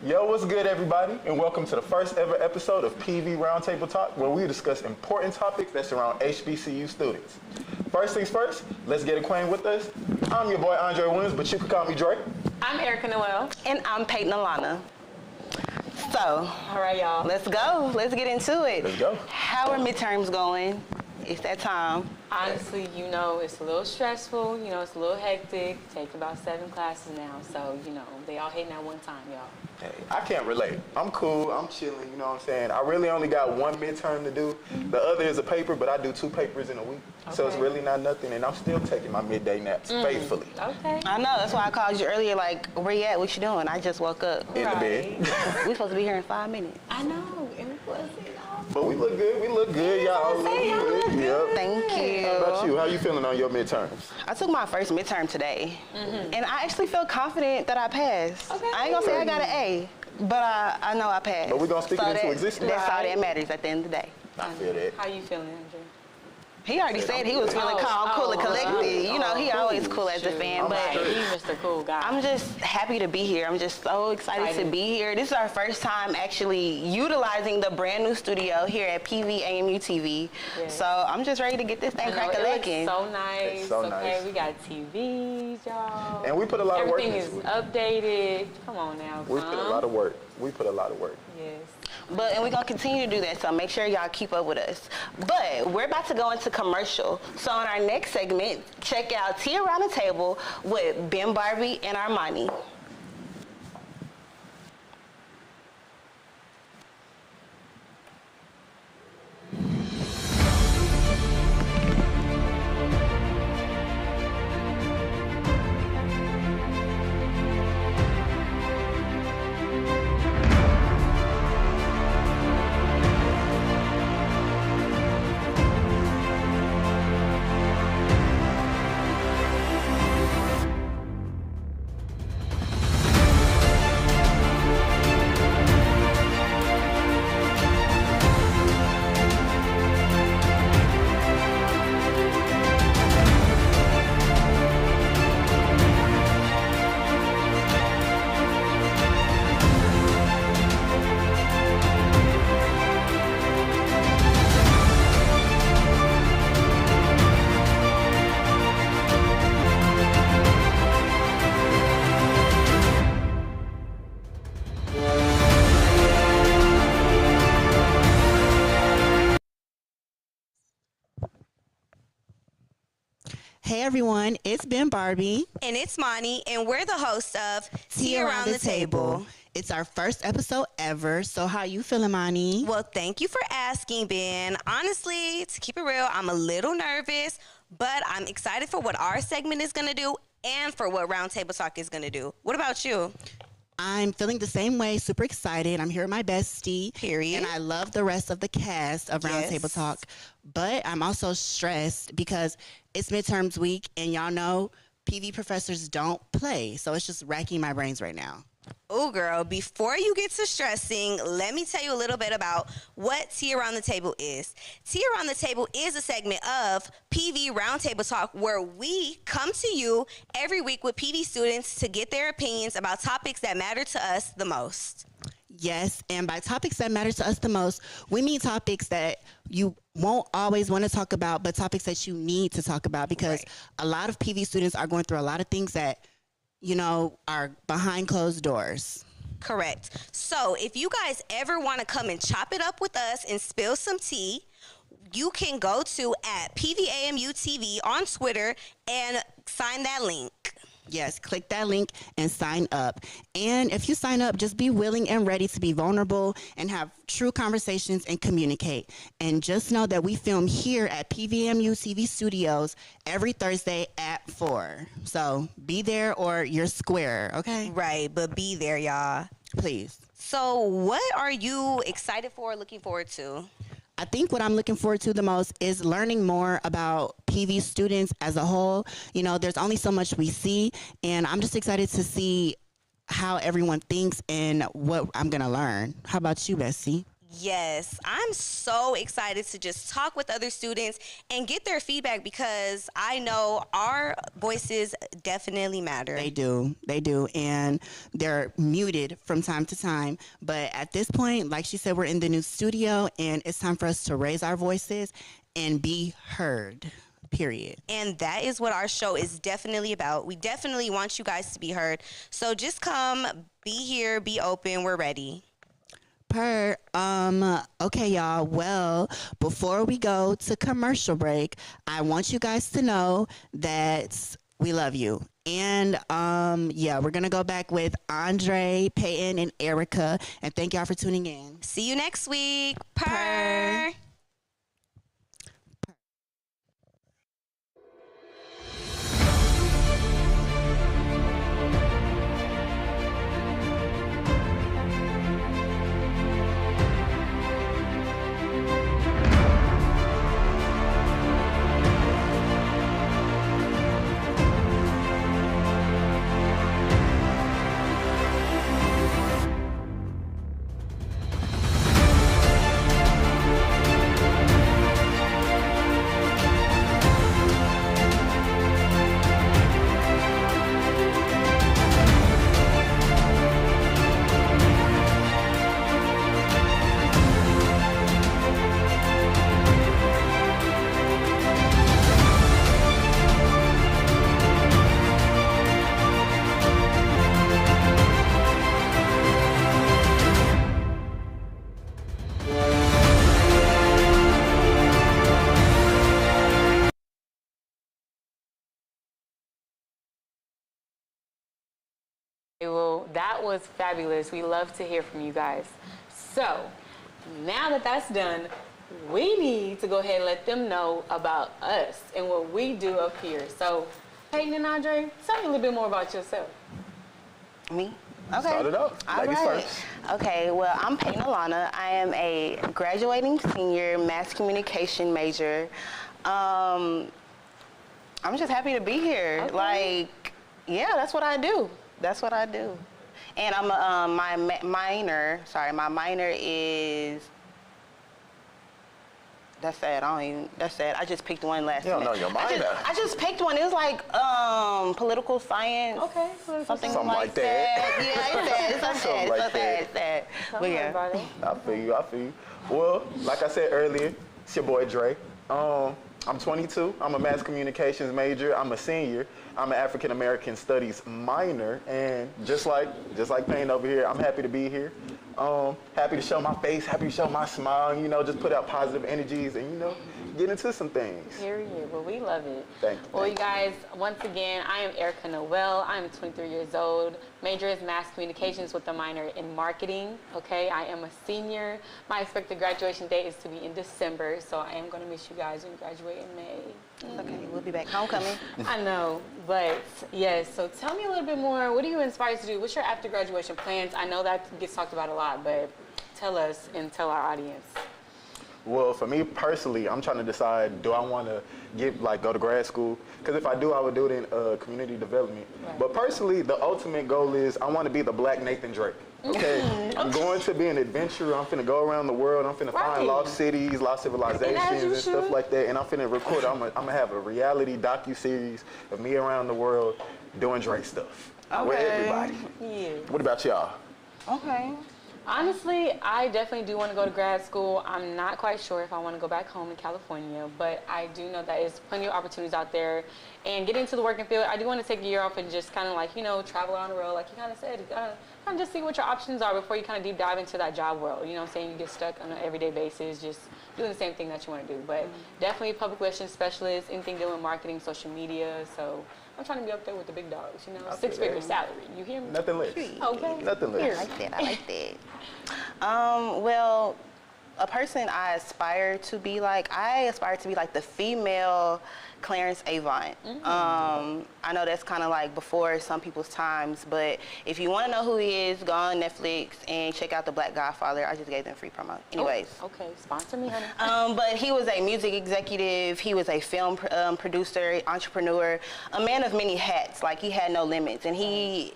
Yo, what's good, everybody? And welcome to the first ever episode of PV Roundtable Talk, where we discuss important topics that surround HBCU students. First things first, let's get acquainted with us. I'm your boy, Andre Williams, but you can call me Dre. I'm Erica Noel. And I'm Peyton Alana. So, all right, y'all, let's go. Let's get into it. Let's go. How are midterms going? It's that time. Honestly, it's a little stressful. It's a little hectic. Take about 7 classes now. So, they all hitting at one time, y'all. Hey, I can't relate. I'm cool. I'm chilling. You know what I'm saying? I really only got one midterm to do. The other is a paper, but I do 2 papers in a week. Okay. So it's really not nothing. And I'm still taking my midday naps faithfully. Okay. I know. That's why I called you earlier. Like, where you at? What you doing? I just woke up. In the bed. We supposed to be here in 5 minutes. I know. It wasn't. But we look good. We look good. Y'all look good. Yep. Thank you. How about you? How you feeling on your midterms? I took my first midterm today. And I actually feel confident that I passed. Okay. I ain't gonna say I got an A, but I know I passed. But we're gonna speak it into existence. That's all that matters at the end of the day. I feel that. How you feeling, Andrew? He already said he was feeling calm, cool, and collected. He always cool as a fan, but He's Mr. Cool Guy. I'm just happy to be here. I'm just so excited to be here. This is our first time actually utilizing the brand new studio here at KPVU-TV. Yes. So I'm just ready to get this thing crack-a-lacking. So nice. It's so nice. We got TVs, y'all. And we put a lot of work into it. Everything is updated. Come on now. We put a lot of work. Yes. And we're going to continue to do that, so make sure y'all keep up with us. But we're about to go into commercial. So in our next segment, check out Tea Around the Table with Ben Barbie and Armani. Hey everyone, it's Ben Barbie. And it's Monty, and we're the hosts of Tea Around the Table. It's our first episode ever, so how you feeling, Monty? Well, thank you for asking, Ben. Honestly, to keep it real, I'm a little nervous, but I'm excited for what our segment is going to do and for what Roundtable Talk is going to do. What about you? I'm feeling the same way, super excited. I'm here with my bestie. Period. And I love the rest of the cast of Roundtable Talk. But I'm also stressed because it's midterms week, and y'all know PV professors don't play. So it's just racking my brains right now. Oh, girl, before you get to stressing, let me tell you a little bit about what Tea Around the Table is. Tea Around the Table is a segment of PV Roundtable Talk where we come to you every week with PV students to get their opinions about topics that matter to us the most. Yes, and by topics that matter to us the most, we mean topics that you won't always want to talk about, but topics that you need to talk about because a lot of PV students are going through a lot of things that are behind closed doors. Correct. So if you guys ever want to come and chop it up with us and spill some tea, you can go to @PVAMU-TV on Twitter and sign that link. Yes, click that link and sign up. And if you sign up, just be willing and ready to be vulnerable and have true conversations and communicate. And just know that we film here at PVMU-TV Studios every Thursday at 4. So be there or you're square, okay? Right, but be there, y'all. Please. So what are you excited for or looking forward to? I think what I'm looking forward to the most is learning more about PV students as a whole. There's only so much we see, and I'm just excited to see how everyone thinks and what I'm going to learn. How about you, Bessie? Yes, I'm so excited to just talk with other students and get their feedback because I know our voices definitely matter. They do. They do. And they're muted from time to time. But at this point, like she said, we're in the new studio and it's time for us to raise our voices and be heard. Period. And that is what our show is definitely about. We definitely want you guys to be heard. So just come, be here, be open. We're ready. Okay, y'all. Well, before we go to commercial break, I want you guys to know that we love you. And yeah, we're gonna go back with Andre, Peyton, and Erica. And thank y'all for tuning in. See you next week. Purr. Well, that was fabulous. We love to hear from you guys. So, now that that's done, we need to go ahead and let them know about us and what we do up here. So, Peyton and Andre, tell me a little bit more about yourself. Me? Okay. Start it off. All Ladies right. first. Okay, well, I'm Peyton Alana. I am a graduating senior mass communication major. I'm just happy to be here. Okay. Like, yeah, that's what I do. That's what I do. And I'm my minor is, that's sad. That's sad. I just picked one last You don't minute. know your minor. I just picked one. It was like political science. Okay. Something Something like like that. that. Yeah, it's sad. Something like that. It's sad. But yeah. I feel you. Well, like I said earlier, it's your boy Dre. I'm 22. I'm a mass communications major. I'm a senior. I'm an African American Studies minor, and just like Payne over here, I'm happy to be here. Happy to show my face, happy to show my smile, and just put out positive energies and get into some things. Period. Well, we love it. Thank you. Well, you guys, once again, I am Erica Noel. I'm 23 years old. Major is mass communications with a minor in marketing. Okay, I am a senior. My expected graduation date is to be in December, so I am going to miss you guys when you graduate in May. Okay, we'll be back. Homecoming. I know, but yes. So tell me a little bit more. What are you inspired to do? What's your after graduation plans? I know that gets talked about a lot, but tell us and tell our audience. Well, for me personally, I'm trying to decide, do I want to go to grad school? Because if I do, I would do it in community development. Right. But personally, the ultimate goal is I want to be the Black Nathan Drake. Okay, I'm going to be an adventurer. I'm finna go around the world. I'm finna find lost cities, lost civilizations, and stuff like that. And I'm finna record. I'm gonna have a reality docu-series of me around the world doing Drake stuff with everybody. Yeah. What about y'all? Okay. Honestly, I definitely do want to go to grad school. I'm not quite sure if I want to go back home in California, but I do know that there's plenty of opportunities out there. And getting into the working field, I do want to take a year off and just kind of travel around the world, like you kind of said. Kind of just see what your options are before you kind of deep dive into that job world. You know what I'm saying? You get stuck on an everyday basis, just doing the same thing that you want to do. But definitely public relations specialist, anything dealing with marketing, social media. So I'm trying to be up there with the big dogs, six-figure salary. You hear me? Nothing less. Okay. Nothing I less. like that. I like that. Well, a person I aspire to be like the female Clarence Avant. I know that's kind of like before some people's times, but if you want to know who he is, go on Netflix and check out The Black Godfather. I just gave them free promo. Anyways. Oh, okay, sponsor me, honey. But he was a music executive. He was a film producer, entrepreneur, a man of many hats. Like, he had no limits, and he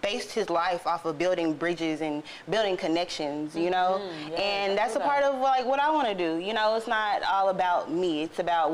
based his life off of building bridges and building connections, you know? Yes, and that's a part of like what I want to do. You know, it's not all about me. It's about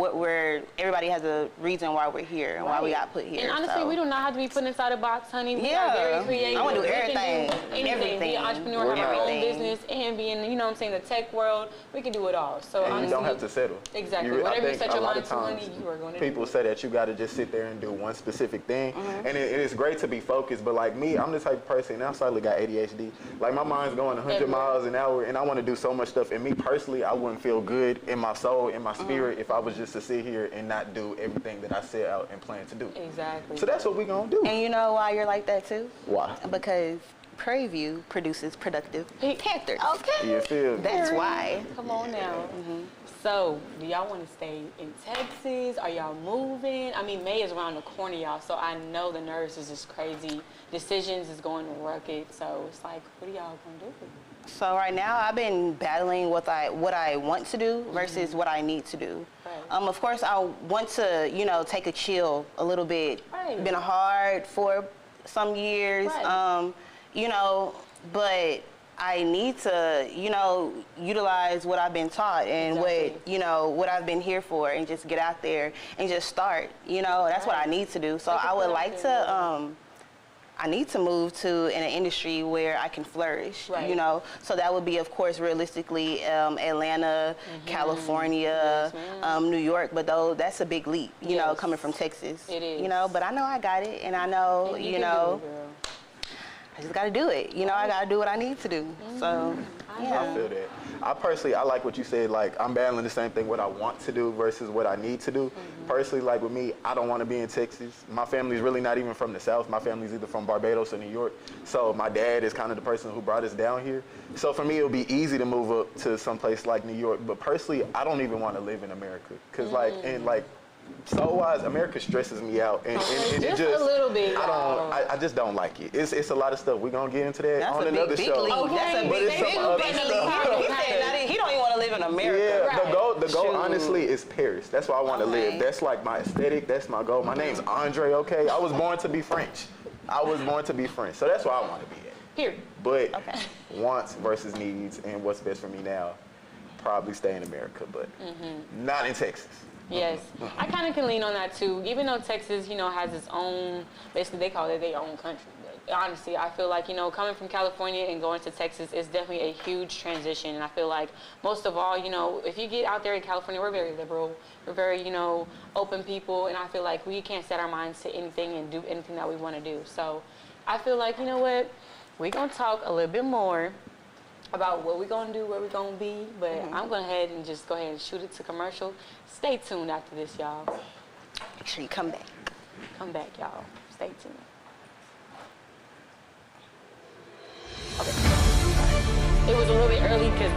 everybody has a reason why we're here and why we got put here. And honestly, we do not have to be put inside a box, honey. We are very creative. I want to do We can everything. anything. Be an entrepreneur, have our own business, and be in, you know what I'm saying, the tech world. We can do it all. So and honestly, you don't have to settle. Exactly. Whatever you set your mind to, honey, you are going to do. People say that you got to just sit there and do one specific thing, and it is great to be focused. But like me, I'm the type of person, and I slightly got ADHD. Like my mind's going 100 miles an hour, and I want to do so much stuff. And me personally, I wouldn't feel good in my soul, in my spirit, if I was just to sit here and not do everything that I set out and plan to do. Exactly. So that's what we're gonna do. And you know why you're like that too? Why? Because Prairie View produces productive Panthers. Okay. You feel me? That's why. Come on now. So, do y'all want to stay in Texas? Are y'all moving? I mean, May is around the corner, y'all, so I know the nerves is just crazy. Decisions is going to rocket, so it's like, what are y'all going to do? So right now, I've been battling what I want to do versus what I need to do. Right. Of course, I want to, you know, take a chill a little bit. Right. Been hard for some years, Right. You know, but I need to, you know, utilize what I've been taught and what I've been here for, and just get out there and just start. You know, that's what I need to do. So I would like to. I need to move to an industry where I can flourish, you know. So that would be, of course, realistically, Atlanta, California, New York. But though that's a big leap, you know, coming from Texas. It is. You know, but I know I got it, and I know, And you know, I just got to do it. You know, I got to do what I need to do. So, yeah. I feel that. I personally, I like what you said, like, I'm battling the same thing, what I want to do versus what I need to do. Personally, like with me, I don't want to be in Texas. My family's really not even from the South. My family's either from Barbados or New York. So my dad is kind of the person who brought us down here. So for me, it would be easy to move up to some place like New York. But personally, I don't even want to live in America. Because soul-wise, America stresses me out, and it just a little bit. I just don't like it. It's a lot of stuff. We're gonna get into that That's on a another big show. leap. Okay. That's a But big, it's big, some other big stuff. leap. He don't even want to live in America. Yeah, the goal Shoot. honestly is Paris. That's where I want to live. That's like my aesthetic. That's my goal. My name's Andre. Okay, I was born to be French. So that's where I want to be at. Period. But wants versus needs and what's best for me now, probably stay in America, but not in Texas. Yes, I kind of can lean on that too. Even though Texas, you know, has its own, basically they call it their own country. But honestly, I feel like, you know, coming from California and going to Texas is definitely a huge transition. And I feel like most of all, you know, if you get out there in California, we're very liberal. We're very, you know, open people. And I feel like we can't set our minds to anything and do anything that we want to do. So I feel like, you know what, we're going to talk a little bit more about what we're going to do, where we're going to be, but I'm going to head and just go ahead and shoot it to commercial. Stay tuned after this, y'all. Make sure you come back. Come back, y'all. Stay tuned. Okay. It was a little bit early because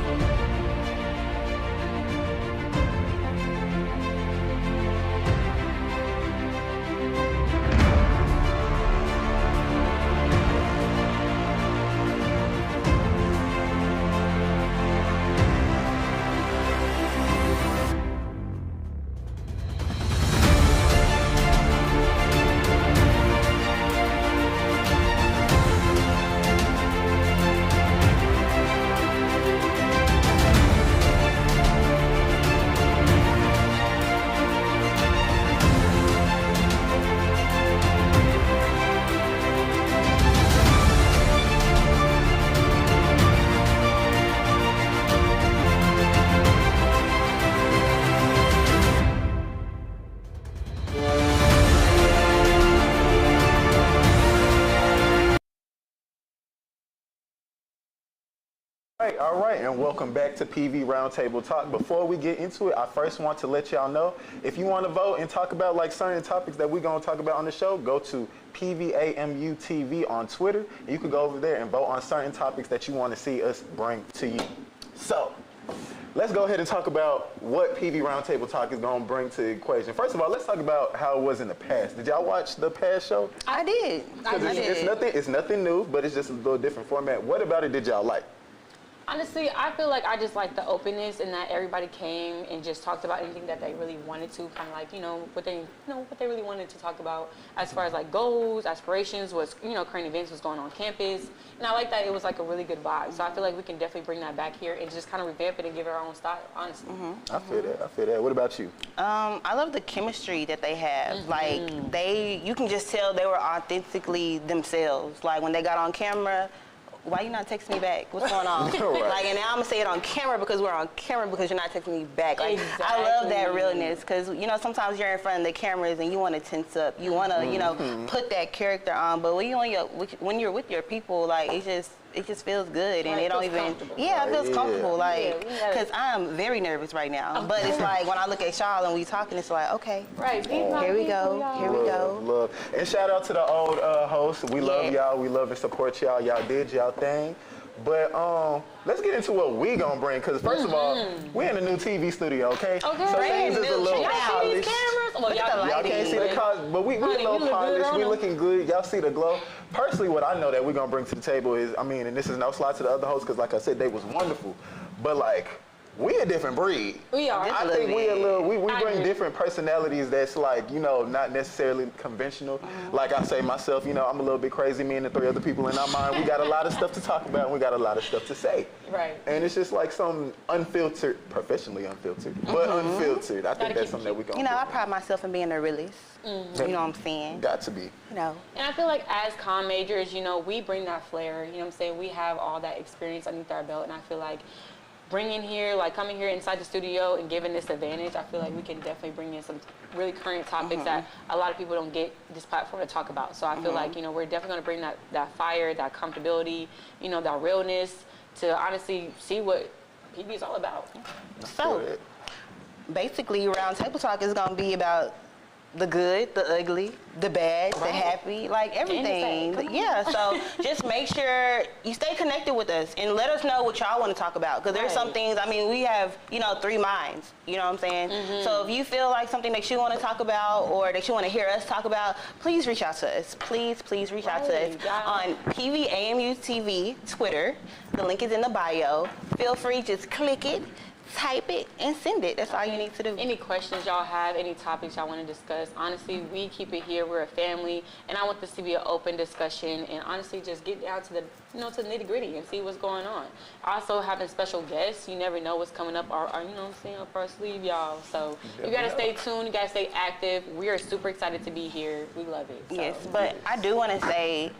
All right, and welcome back to PV Roundtable Talk. Before we get into it, I first want to let y'all know, if you want to vote and talk about like certain topics that we're going to talk about on the show, go to KPVU-TV on Twitter, and you can go over there and vote on certain topics that you want to see us bring to you. So, let's go ahead and talk about what PV Roundtable Talk is going to bring to the equation. First of all, let's talk about how it was in the past. Did y'all watch the past show? I did. It's nothing new, but it's just a little different format. What about it did y'all like? Honestly, I feel like I just like the openness and that everybody came and just talked about anything that they really wanted to, kind of like, what they really wanted to talk about as far as like goals, aspirations, what's, current events, what's going on campus. And I like that it was like a really good vibe. So I feel like we can definitely bring that back here and just kind of revamp it and give it our own style, honestly. I feel that. What about you? I love the chemistry that they have. Like you can just tell they were authentically themselves. Like when they got on camera, why you not texting me back? What's going on? Right. Like, and now I'm gonna say it on camera because we're on camera because you're not texting me back. Like, Exactly. I love that realness because sometimes you're in front of the cameras and you want to tense up. You want to put that character on. But when you're with your people, like it just feels good and Right, it don't feels even. comfortable. Yeah, it feels Right, comfortable. Like, Yeah. because I'm very nervous right now. But it's like when I look at y'all and we talking, it's like, okay, Right. here we go. Here we go. Love. And shout out to the old hosts. We love Yeah. y'all. We love and support y'all. Y'all did y'all thing. But let's get into what we gonna bring. Cause first of all, we're in a new TV studio, okay? Okay. So Brand things is a new. little Y'all see polished. these cameras? Well, Look at the y'all Y'all can't see the cars, but we a Honey, you little look good polished. on We them. looking good. Y'all see the glow. Personally, what I know that we're gonna bring to the table is, and this is no slide to the other hosts, cause like I said, they was wonderful. But like, we a different breed. We are. Just I a think little we I bring agree. different personalities that's like, not necessarily conventional. Like I say myself, I'm a little bit crazy, me and the 3 other people in our mind. We got a lot of stuff to talk about and we got a lot of stuff to say. Right. And it's just like some unfiltered, professionally unfiltered, but unfiltered. I think Gotta that's keep something that we gonna I do. pride myself in being a realist. You know what I'm saying? Got to be. And I feel like as comm majors, we bring that flair, what I'm saying? We have all that experience underneath our belt, and I feel like coming here inside the studio and giving this advantage, I feel like we can definitely bring in some really current topics that a lot of people don't get this platform to talk about. So I feel like, we're definitely gonna bring that fire, that comfortability, that realness to honestly see what PV is all about. So, basically, Round Table Talk is going to be about the good, the ugly, the bad, the happy, like everything. Come on. Yeah, so just make sure you stay connected with us and let us know what y'all want to talk about. Because there's some Right. things, we have, 3 minds, you know what I'm saying? So if you feel like something that you want to talk about or that you want to hear us talk about, please reach out to us. Please reach out to us Right, yeah. on KPVU-TV Twitter. The link is in the bio. Feel free, just click it, type it, and send it. That's all you need to do. Any questions y'all have, any topics y'all want to discuss, honestly, we keep it here. We're a family, and I want this to be an open discussion, and honestly, just get down to the, to the nitty gritty and see what's going on. Also, having special guests, you never know what's coming up, or up our sleeve, y'all. So you gotta stay tuned, you gotta stay active. We are super excited to be here. We love it. So. Yes, but I do want to say,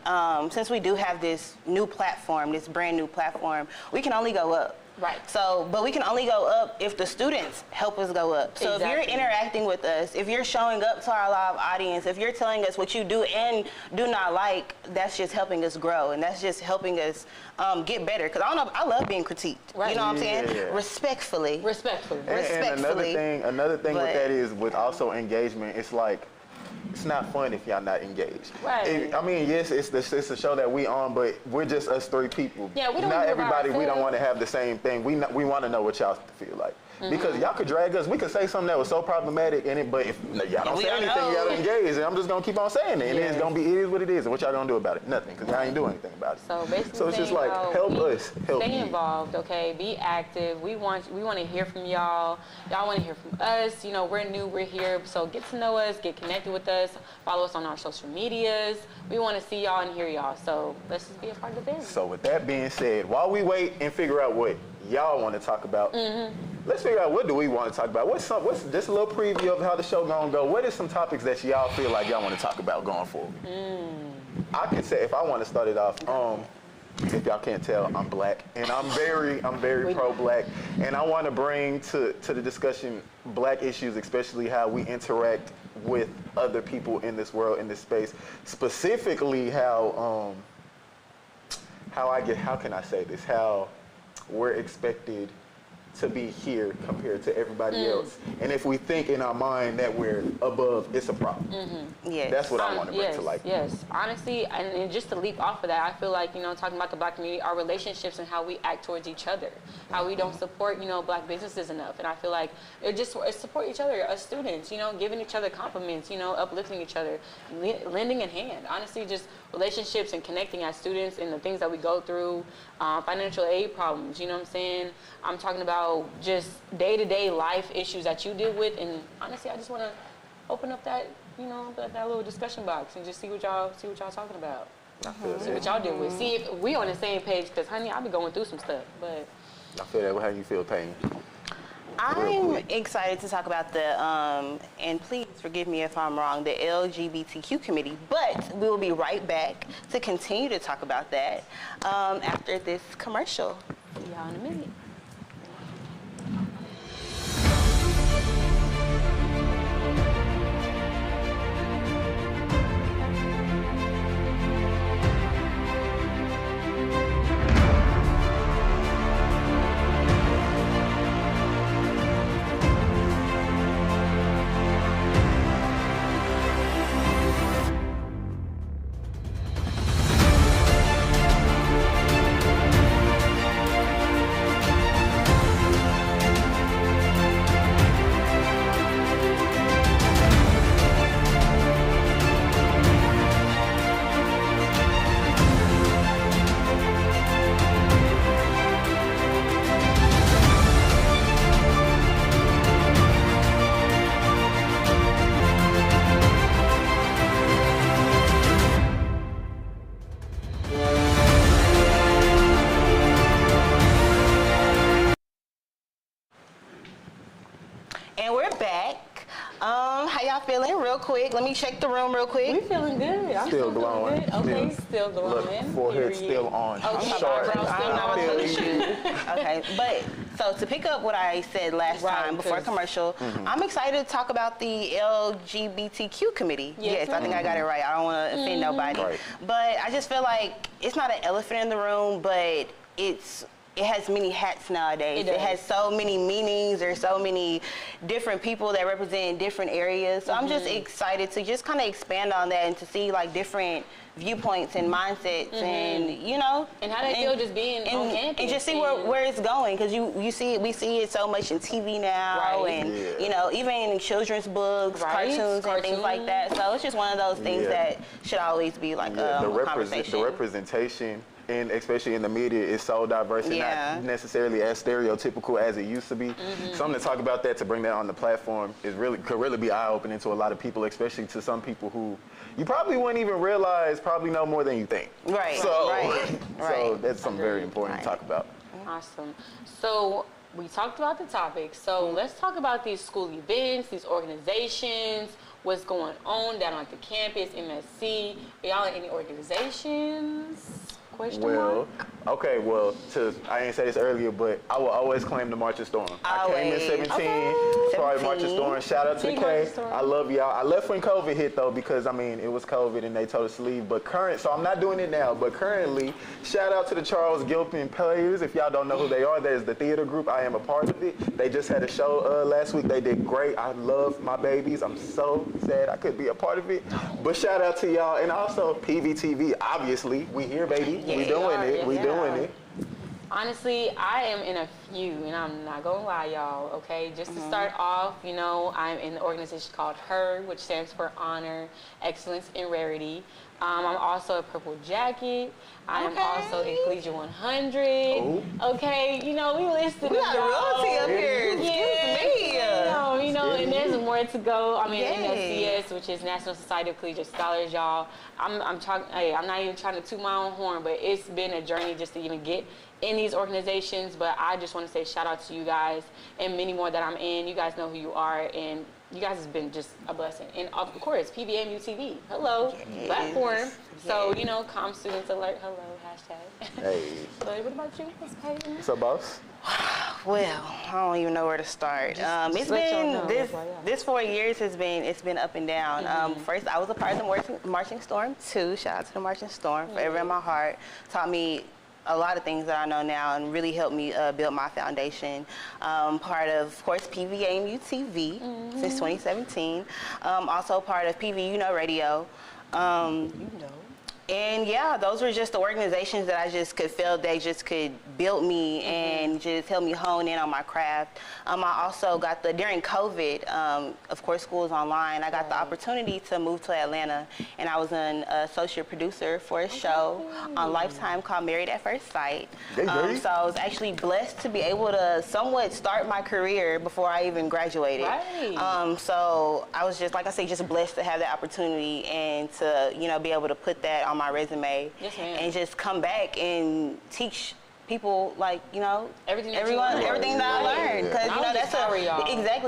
since we do have this new platform, this brand new platform, we can only go up. Right. So, but we can only go up if the students help us go up. So if you're Exactly. interacting with us, if you're showing up to our live audience, if you're telling us what you do and do not like, that's just helping us grow and that's just helping us get better. Because I love being critiqued. Right. You know what I'm saying? Yeah. Respectfully. Respectfully. And another thing with but- that is with also engagement, it's like, it's not fun if y'all not engaged. Right. Yes, it's the show that we on, but we're just us 3 people. Yeah, we don't Not do it by everybody. We don't ourselves. want to have the same thing. We want to know what y'all feel like. Because y'all could drag us. We could say something that was so problematic in it, but if y'all don't We say don't anything, know. y'all don't engage, and I'm just gonna keep on saying it. And Yes. it is what it is. And what y'all gonna do about it? Nothing, because y'all ain't doing anything about it. So basically, So it's just like, y'all, help be- us, help stay you. involved, okay? Be active. We want to hear from y'all. Y'all want to hear from us. We're new, we're here, so get to know us, get connected with us, follow us on our social medias. We want to see y'all and hear y'all. So let's just be a part of the family. So with that being said, while we wait and figure out what y'all want to talk about, let's figure out what do we want to talk about. What's just a little preview of how the show gonna go. What is some topics that y'all feel like y'all want to talk about going forward? I can say, if I want to start it off, if y'all can't tell, I'm black, and I'm very pro-black, and I want to bring to the discussion black issues, especially how we interact with other people in this world, in this space, specifically how can I say this? How we're expected to be here compared to everybody else. And if we think in our mind that we're above, it's a problem. Yes. That's what I want to bring to light. Yes, honestly, and just to leap off of that, I feel like, you know, talking about the Black community, our relationships and how we act towards each other, how we don't support, you know, Black businesses enough. And I feel like it support each other as students, you know, giving each other compliments, you know, uplifting each other, lending a hand. Honestly, just relationships and connecting as students and the things that we go through, financial aid problems, you know what I'm saying? I'm talking about just day-to-day life issues that you deal with, and honestly, I just want to open up that, you know, that little discussion box and just see what y'all talking about. See what y'all deal with. See if we on the same page, because honey, I've been going through some stuff, but I feel that. How you feel, Payne? I'm excited to talk about the, and please forgive me if I'm wrong, the LGBTQ committee, but we will be right back to continue to talk about that after this commercial. see y'all in a minute. Feeling real quick. Let me check the room real quick. We feeling good. I'm Still glowing. Good. Okay, still glowing. Look, forehead still on. Okay, Sharp. eyebrows still not I feel on. you. Okay, but so to pick up what I said last time before commercial, I'm excited to talk about the LGBTQ committee. Yes, I think I got it right. I don't want to offend nobody. Right. But I just feel like it's not an elephant in the room, but it has many hats nowadays. It has so many meanings. There's so many different people that represent different areas. So I'm just excited to just kind of expand on that and to see like different viewpoints and mindsets and, you know. And how they feel just being on campus. And just see where it's going, because we see it so much in TV now and, you know, even in children's books, cartoons and things like that. So it's just one of those things that should always be like a conversation. The representation, and especially in the media, is so diverse and not necessarily as stereotypical as it used to be. Something to talk about that, to bring that on the platform, could really be eye-opening to a lot of people, especially to some people who you probably wouldn't even realize probably know more than you think. Right. So, so that's something very important to talk about. Awesome. So we talked about the topic. So let's talk about these school events, these organizations, what's going on down at the campus, MSC. Are y'all in any organizations? Well, okay, I didn't say this earlier, but I will always claim the Marching Storm. I came in 17, started Marching Storm. Shout out to the K. I love y'all. I left when COVID hit, though, because, I mean, it was COVID and they told us to leave. But so I'm not doing it now, but currently, shout out to the Charles Gilpin Players. If y'all don't know who they are, that is the theater group. I am a part of it. They just had a show last week. They did great. I love my babies. I'm so sad I could be a part of it. But shout out to y'all. And also, PV-TV, obviously. We here, baby. We doing it. We doing it. Honestly, I am in a few, and I'm not gonna lie, y'all, okay? Just to start off, you know, I'm in the organization called HER, which stands for Honor, Excellence, and Rarity. I'm also a Purple Jacket. I am also a Collegiate 100. Okay, you know, we listed we got royalty up here. Excuse me. You know, and there's more to go. I mean, NSCS, which is National Society of Collegiate Scholars, y'all. I'm not even trying to toot my own horn, but it's been a journey just to even get in these organizations. But I just want to say shout out to you guys and many more that I'm in. You guys know who you are, and you guys has been just a blessing. And of course, KPVU-TV, hello, platform. So, you know, comm students alert, hello, hashtag. Hey. But what about you, Ms. Payton? What's up, boss? Well, I don't even know where to start. It's been this 4 years it's been up and down. First, I was a part of the Marching Storm too. Shout out to the Marching Storm, forever in my heart. Taught me a lot of things that I know now and really helped me build my foundation. Part of course, KPVU-TV since 2017. Also part of PVU Radio. And yeah, those were just the organizations that I just could feel they just could build me and just help me hone in on my craft. I also got during COVID, of course, school is online. I got the opportunity to move to Atlanta, and I was an associate producer for a show on Lifetime called Married at First Sight. So I was actually blessed to be able to somewhat start my career before I even graduated. So I was just, like I say, just blessed to have that opportunity and to, be able to put that on my resume and just come back and teach people, everything that I learned, because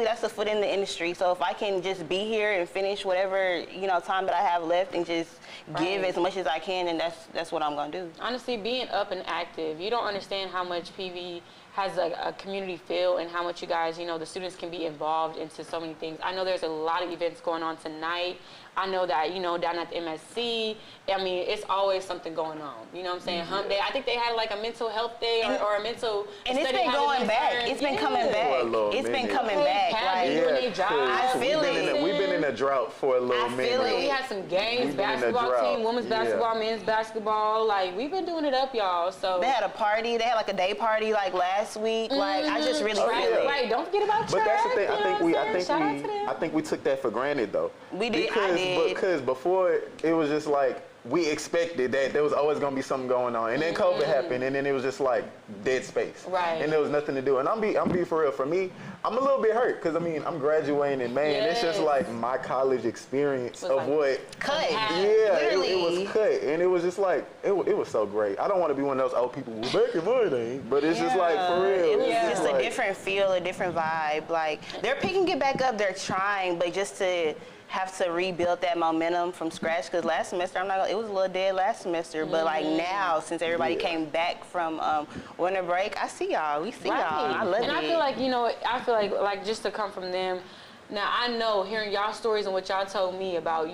that's a foot in the industry. So if I can just be here and finish whatever time that I have left and just give as much as I can, and that's what I'm gonna do. Honestly, being up and active, you don't understand how much PV has a community feel and how much you guys, the students can be involved into so many things. I know there's a lot of events going on tonight. I know that, down at the MSC, I mean, it's always something going on. You know what I'm saying? Hump Day. I think they had like a mental health day or a mental and it's been going back. It's been coming back. It's been coming back. I feel it. We've been in a drought for a little minute. We had some games, basketball team, women's basketball, men's basketball. Like, we've been doing it up, y'all. So they had a party. They had like a day party like last week. Like, I just really feel it. Right. Don't forget about church. But that's the thing. I think we took that for granted though. We did. Because before it was just like we expected that there was always gonna be something going on, and then COVID happened, and then it was just like dead space, and there was nothing to do. And I'm be for real. For me, I'm a little bit hurt because I mean I'm graduating, and man, it's just like my college experience of what cut. It was cut, and it was just like it was so great. I don't want to be one of those old people who back in my day, but it's just like for real. It was just a different feel, a different vibe. Like they're picking it back up, they're trying, but just to have to rebuild that momentum from scratch, because last semester it was a little dead last semester, but like now since everybody came back from winter break, I see y'all. We see y'all. I love it. And I feel like like just to come from them. Now I know hearing y'all stories and what y'all told me about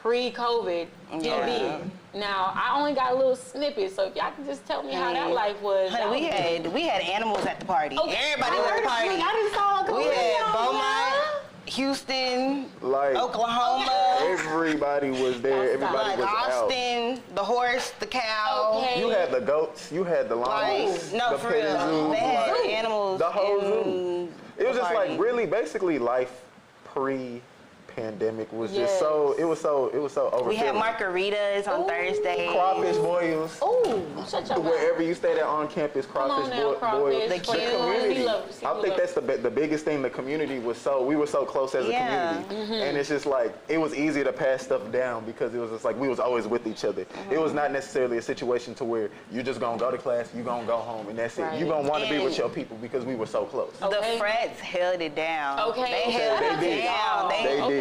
pre-COVID TV. Now I only got a little snippet, so if y'all can just tell me how that life was. Honey, we had animals at the party. Everybody was at the party. I just saw we had Beaumont, Houston, Oklahoma. Everybody was there. Everybody was Austin, out. the horse, the cow. Okay. You had the goats. You had the llamas. No, the for real. They had animals. The whole zoo. It was just like really, basically life pre-pandemic was just so. It was so overfilled. We had margaritas on Thursday. Crawfish boils. Ooh, shut your mouth. Wherever you stayed at on campus, crawfish boils. The community. I think that's the biggest thing. The community was we were so close as a community, and it's just like it was easy to pass stuff down because it was just like we was always with each other. It was not necessarily a situation to where you just gonna go to class, you gonna go home, and that's it. You gonna want to be with your people because we were so close. The frats held it down. Okay. They held it down.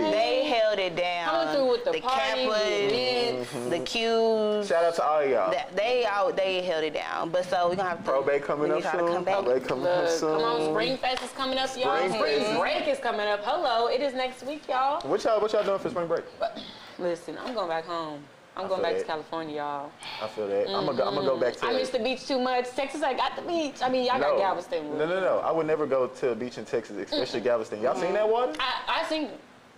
They held it down. Coming through with the parties, Kappas, the Qs. Shout out to all y'all. They held it down. But so we're gonna have to. Probate coming up soon. Probate coming up soon. Come on, Spring Fest is coming up, y'all. Spring break is coming up. Hello, it is next week, y'all. What y'all doing for spring break? Listen, I'm going back home. I'm going back to California, y'all. I feel that. I'm gonna go back to. I miss the beach too much. Texas, I got the beach. I mean, y'all got Galveston. No. I would never go to a beach in Texas, especially Galveston. Y'all seen that water? I seen.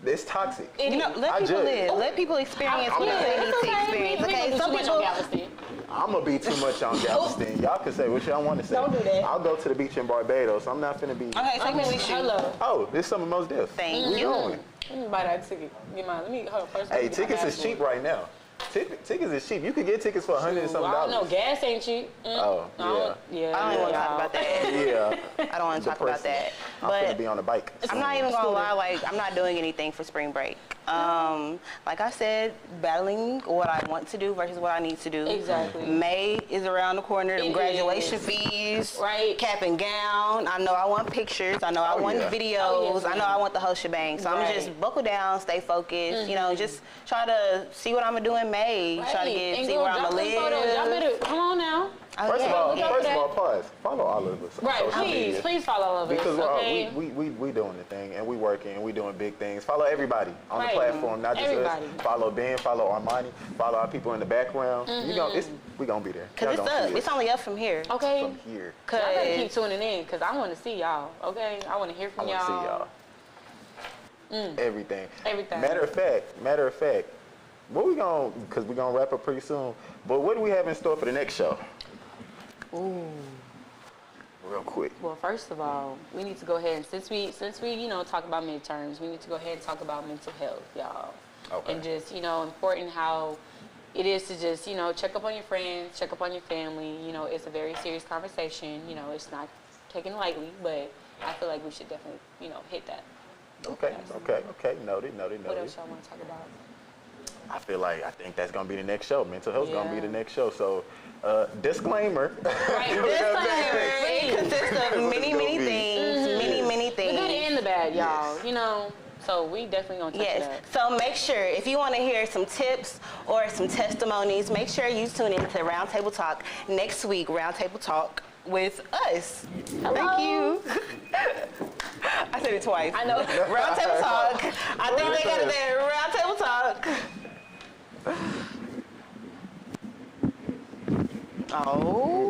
It's toxic. Let people live. Let people experience what they need to experience. Okay, some people. I'm gonna be too much on Galveston. Y'all can say what y'all want to say. Don't do that. I'll go to the beach in Barbados. I'm not finna be. Okay, take me with you. Hello. Oh, this summer most deaf. Thank you. Going. Let me buy that ticket. Let me hold on first. Hey, tickets is cheap right now. Tickets is cheap. You could get tickets for $100 and something. I don't know. Gas ain't cheap. Oh, yeah. I don't even want to talk about that. Yeah. I don't want to talk about that. I'm gonna be on a bike. I'm not even gonna lie. Like, I'm not doing anything for spring break. Like I said, battling what I want to do versus what I need to do. Exactly. May is around the corner. It Graduation is. fees, Right. cap and gown. I know I want pictures. I know I want videos. I know I want the whole shebang. So I'm just buckle down, stay focused. You know, just try to see what I'm gonna do in May. Try to see where I'm gonna live. Y'all better come on now. First of all, pause. guys, follow all of us on Right, social media. please follow all of us, Because okay? we doing the thing, and we working, and we doing big things. Follow everybody on the Right. platform, not just Everybody. us. Follow Ben, follow Armani, follow our people in the background. We gonna be there. Cause Y'all it's gonna up. see It's us only up from here. Okay. from here. Cause Y'all gotta keep tuning in because I want to see y'all. Okay, I want to hear I from want to see y'all. y'all. Everything. Everything. Matter of fact, what we gonna? Because we gonna wrap up pretty soon. But what do we have in store for the next show? Ooh. Real quick. Well, first of all, we need to go ahead and since we talk about midterms, we need to go ahead and talk about mental health, y'all. Okay. And just important how it is to just check up on your friends, check up on your family. It's a very serious conversation. It's not taken lightly, but I feel like we should definitely hit that. Okay. Noted. What else y'all want to talk about? I think that's gonna be the next show. Mental health gonna be Yeah. the next show. So, disclaimer. Right. disclaimer. It consists of many things. Many The things. good and the bad, y'all. Yes. So we definitely gonna touch it Yes. up. So make sure if you want to hear some tips or some testimonies, make sure you tune in to Roundtable Talk next week. Roundtable Talk with us. Hello. Thank you. I said it twice. I know. Roundtable Talk. I think they got it there. Roundtable Talk. Oh.